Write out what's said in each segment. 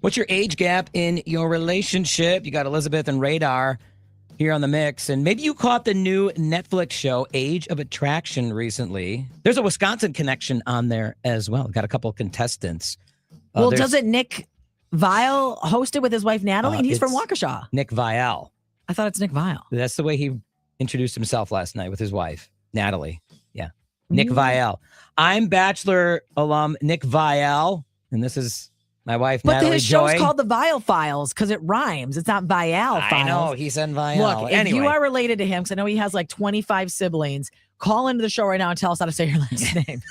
What's your age gap in your relationship? You got Elizabeth and Radar here on the mix. And maybe you caught the new Netflix show, Age of Attraction, recently. There's a Wisconsin connection on there as well. Got a couple of contestants. Well, doesn't Nick Viall host it with his wife, Natalie? And he's from Waukesha. Nick Viall. I thought it's Nick Viall. That's the way he introduced himself last night with his wife, Natalie. Yeah. Nick Viall. I'm Bachelor alum Nick Viall, and this is my wife, Natalie his Joy. show's called The Viall Files because it rhymes. It's not Viall Files. I know. He said Viall. Look, if you are related to him, because I know he has like 25 siblings, call into the show right now and tell us how to say your last name.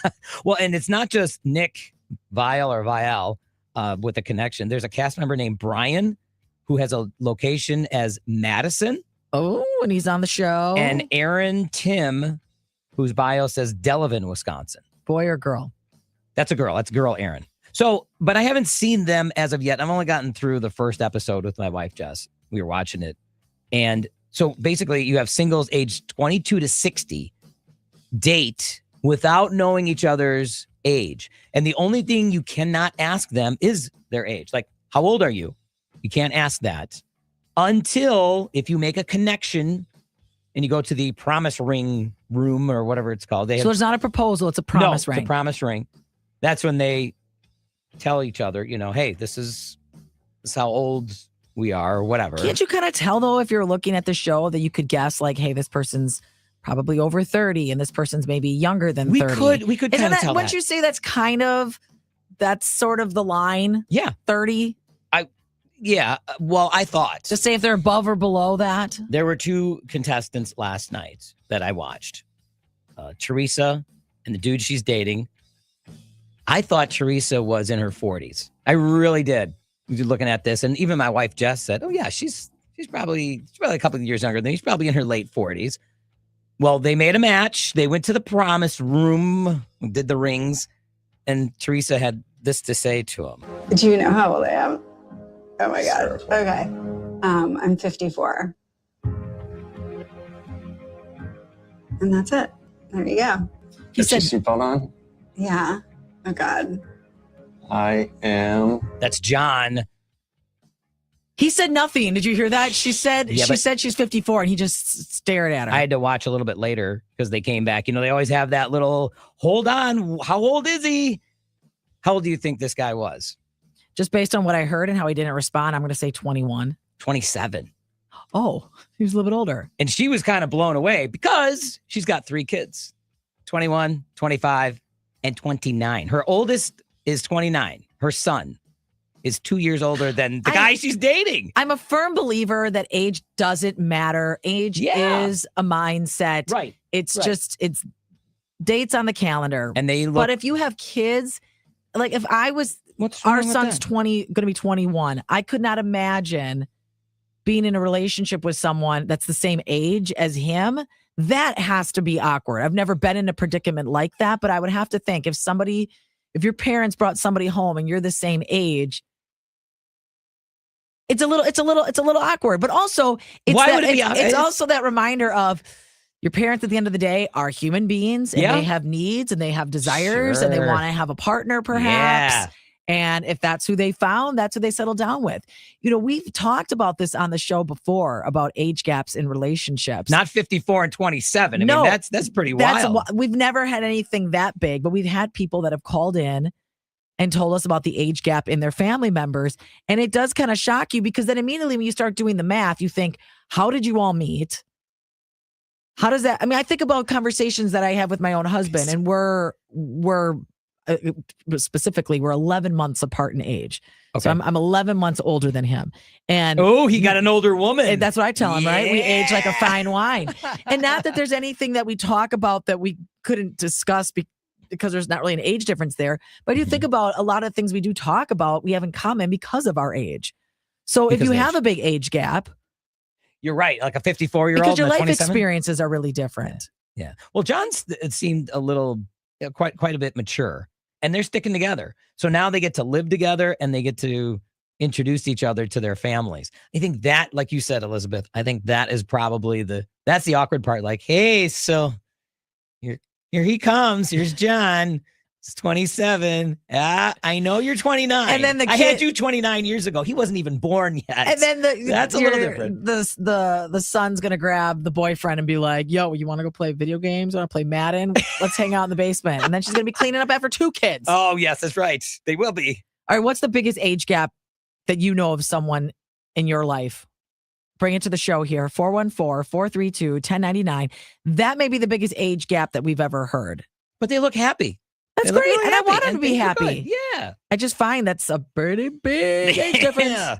Well, and it's not just Nick Viall or Viall with a connection. There's a cast member named Brian who has a location as Madison. Oh, and he's on the show. And Aaron Tim, whose bio says Delavan, Wisconsin. Boy or girl? That's a girl. That's girl Aaron. So, but I haven't seen them as of yet. I've only gotten through the first episode with my wife, Jess. We were watching it. And so basically you have singles aged 22 to 60 date without knowing each other's age. And the only thing you cannot ask them is their age. Like, how old are you? You can't ask that until if you make a connection and you go to the promise ring room or whatever it's called. So there's not a proposal. It's a promise ring. It's a promise ring. That's when they tell each other, you know, hey, this is how old we are or whatever. Can't you kind of tell, though, if you're looking at the show that you could guess like, hey, this person's probably over 30 and this person's maybe younger than 30? We could kind of tell that. Wouldn't you say that's sort of the line? Yeah. 30? Yeah. Well, I thought. Just say if they're above or below that. There were two contestants last night that I watched. Teresa and the dude she's dating. I thought Teresa was in her 40s. I really did. Looking at this, and even my wife Jess said, "Oh yeah, she's probably a couple of years younger than me. She's probably in her late 40s." Well, they made a match. They went to the promise room, did the rings, and Teresa had this to say to him. Do you know how old I am? Oh my God. Okay. I'm 54. And that's it. There you go. He said, seatbelt on? Yeah. Oh God. I am. That's John. He said nothing. Did you hear that? She said she's 54 and he just stared at her. I had to watch a little bit later because they came back. You know, they always have that little, hold on, how old is he? How old do you think this guy was? Just based on what I heard and how he didn't respond, I'm going to say 21. 27. Oh, he was a little bit older. And she was kind of blown away because she's got 3 kids, 21, 25, and 29. Her oldest is 29. Her son is 2 years older than the guy she's dating. I'm a firm believer that age doesn't matter. Age is a mindset. Right. It's it's dates on the calendar. And they look. But if you have kids, like if I was, our son's going to be 21. I could not imagine being in a relationship with someone that's the same age as him. That has to be awkward. I've never been in a predicament like that, but I would have to think if your parents brought somebody home and you're the same age, it's a little awkward. But also, it's also that reminder of your parents at the end of the day are human beings and they have needs and they have desires and they want to have a partner perhaps. Yeah. And if that's who they found, that's who they settled down with. You know, we've talked about this on the show before about age gaps in relationships. Not 54 and 27. I mean, that's pretty wild. We've never had anything that big, but we've had people that have called in and told us about the age gap in their family members. And it does kind of shock you because then immediately when you start doing the math, you think, how did you all meet? How does that, I mean, I think about conversations that I have with my own husband and we're specifically, we're 11 months apart in age. Okay. So I'm 11 months older than him. And he got an older woman. That's what I tell him, right? We age like a fine wine. And not that there's anything that we talk about that we couldn't discuss because there's not really an age difference there. But you think about a lot of things we do talk about, we have in common because of our age. So if you have a big age gap. You're right. Like a 54-year-old. Because your life experiences are really different. Yeah. Well, John's, it seemed a little, quite a bit mature. And they're sticking together. So now they get to live together and they get to introduce each other to their families. I think that, like you said, Elizabeth, I think that is probably that's the awkward part. Like, hey, so here he comes. Here's John. It's 27. I know you're 29. And then I had you 29 years ago. He wasn't even born yet. And then that's a little different. The son's gonna grab the boyfriend and be like, "Yo, you want to go play video games? Want to play Madden? Let's hang out in the basement." And then she's gonna be cleaning up after 2 kids. Oh yes, that's right. They will be. All right. What's the biggest age gap that you know of someone in your life? Bring it to the show here. 414-432-1099. That may be the biggest age gap that we've ever heard. But they look happy. That's great. Really and I want them to be happy. Yeah. I just find that's a pretty big age difference. Yeah.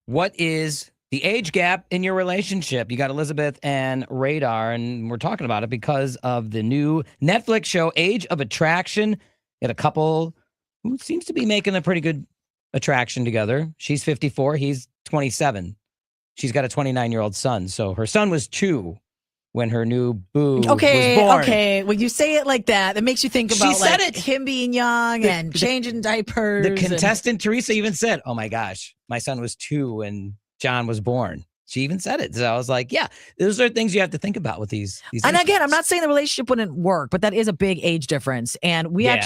What is the age gap in your relationship? You got Elizabeth and Radar, and we're talking about it because of the new Netflix show, Age of Attraction. You got a couple who seems to be making a pretty good attraction together. She's 54. He's 27. She's got a 29-year-old son. So her son was 2 when her new boo was born. Okay. When you say it like that, it makes you think about him being young and changing diapers. The contestant, Teresa, even said, "Oh my gosh, my son was 2 when John was born." She even said it. So I was like, yeah, those are things you have to think about with these And again, I'm incidents. not saying the relationship wouldn't work, but that is a big age difference. And we have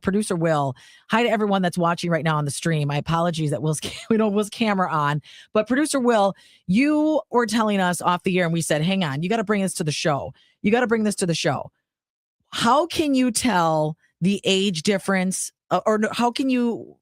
producer Will. Hi to everyone that's watching right now on the stream. My apologies that Will's camera on, but producer Will, you were telling us off the air, and we said, hang on, you got to bring this to the show. How can you tell the age difference, or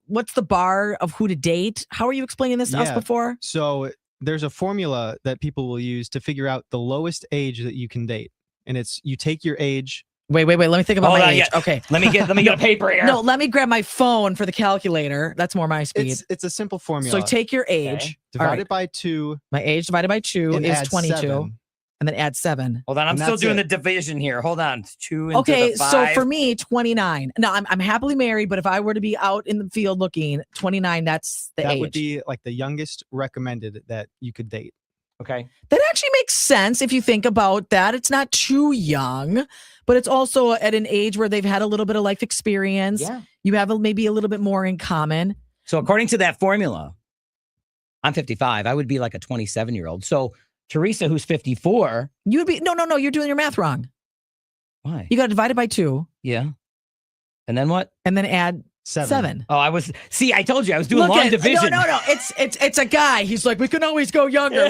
what's the bar of who to date? How are you explaining this to us before? So there's a formula that people will use to figure out the lowest age that you can date. And it's, you take your age. Wait. Let me think about my age. Yeah. Okay. Let me get a paper here. No, let me grab my phone for the calculator. That's more my speed. It's a simple formula. So take your age. Divide it by 2. My age divided by 2 is 22. 7. And then add 7. Hold on, I'm still doing the division here. Hold on, 2 into okay, the 5. so for me, 29. No, I'm happily married, but if I were to be out in the field looking, 29, that's the age. That would be like the youngest recommended that you could date. Okay. That actually makes sense if you think about that. It's not too young, but it's also at an age where they've had a little bit of life experience. Yeah. You have maybe a little bit more in common. So according to that formula, I'm 55. I would be like a 27-year-old. So Teresa, who's 54. You'd be, no, you're doing your math wrong. Why? You got to divide it by 2. Yeah. And then what? And then add 7. Oh, I told you I was doing long division. No. It's a guy. He's like, we can always go younger.